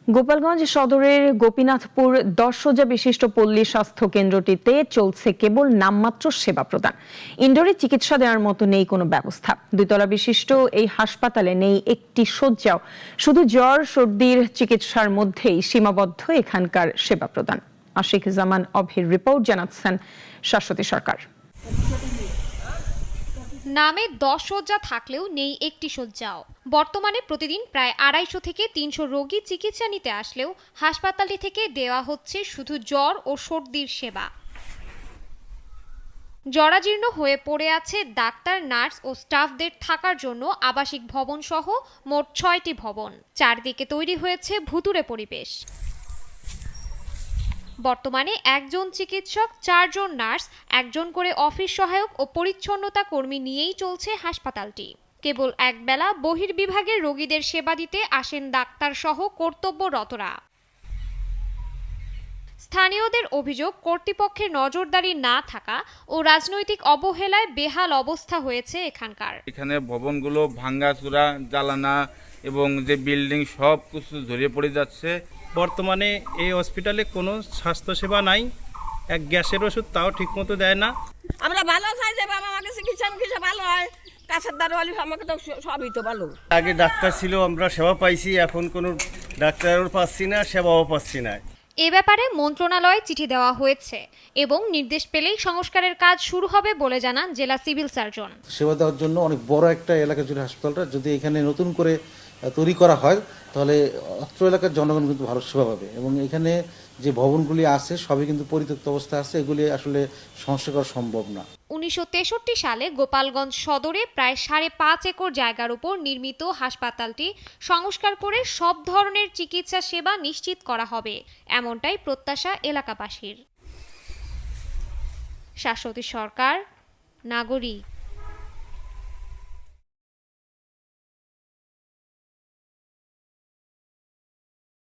গোপালগঞ্জ সদরের গোপীনাথপুর 10 শয্যা বিশিষ্ট পল্লী স্বাস্থ্য কেন্দ্রটিতে চলছে কেবল নামমাত্র সেবা প্রদান। ইনডোরে চিকিৎসা দেওয়ার মতো নেই কোনো ব্যবস্থা। 2 তলা বিশিষ্ট এই হাসপাতালে নেই একটি শয্যাও। শুধু জ্বর সর্দির চিকিৎসার মধ্যেই সীমাবদ্ধ এখানকার সেবা প্রদান। আশিক জামান অভির রিপোর্ট, জানাচ্ছেন শাশ্বতী সরকার। নামে 10 শয্যা থাকলেও নেই একটি শয্যাও। বর্তমানে প্রতিদিন প্রায় 250 থেকে 300 রোগী চিকিৎসা নিতে আসলেও হাসপাতালটি থেকে দেওয়া হচ্ছে শুধু জ্বর ও সর্দির সেবা। জরাজীর্ণ হয়ে পড়ে আছে ডাক্তার, নার্স ও স্টাফদের থাকার জন্য আবাসিক ভবন সহ মোট 6টি ভবন। চারদিকে তৈরি হয়েছে ভুতুড়ে পরিবেশ। বর্তমানে একজন চিকিৎসক, 4 জন নার্স, একজন করে অফিস সহায়ক ও পরিচ্ছন্নতা কর্মী নিয়েই চলছে হাসপাতালটি। কেবল একবেলা বহির্বিভাগের রোগীদের সেবা দিতে আসেন ডাক্তার সহ কর্তব্যরতরা। স্থানীয়দের অভিযোগ, কর্তৃপক্ষের নজরদারি না থাকা ও রাজনৈতিক অবহেলায় বেহাল অবস্থা হয়েছে এখানকার। এখানে ভবনগুলো ভাঙ্গাচুরা, জ্বালানা এবং যে বিল্ডিং সব কিছু ঝরিয়ে পড়ে যাচ্ছে। বর্তমানে এই হসপিটালে কোনো স্বাস্থ্যসেবা নাই। এক গ্যাসের ওষুধ তাও ঠিকমতো দেয় না। আমরা ভালো চাই যে বাবা আমাকে চিকিৎসা ভালো হয়। কাছের দারোয়ালি আমাকে তো সবই তো ভালো। আগে ডাক্তার ছিল, আমরা সেবা পাইছি, এখন কোনো ডাক্তারও পাচ্ছি না, সেবাও পাচ্ছি না। এ ব্যাপারে মন্ত্রণালয়ে চিঠি দেওয়া হয়েছে এবং নির্দেশ পেলেই সংস্কারের কাজ শুরু হবে বলে জানান জেলা সিভিল সার্জন। সেবা দেওয়ার জন্য অনেক বড় একটা এলাকা জুড়ে হাসপাতালটা যদি এখানে নতুন করে তৈরি করা হয় তাহলে অত্র এলাকার জনগণ কিন্তু ভালো সেবা পাবে এবং এখানে যে ভবনগুলি আছে সবই কিন্তু পরিত্যক্ত অবস্থা আছে, এগুলি আসলে সংস্কার করা সম্ভব না। 1963 সালে গোপালগঞ্জ সদরে প্রায় 5.5 একর জায়গার উপর নির্মিত হাসপাতালটি সংস্কার করে সব ধরনের চিকিৎসা সেবা নিশ্চিত করা হবে, এমনটাই প্রত্যাশা এলাকাবাসীর। শাশ্বতী সরকার, নাগরিক।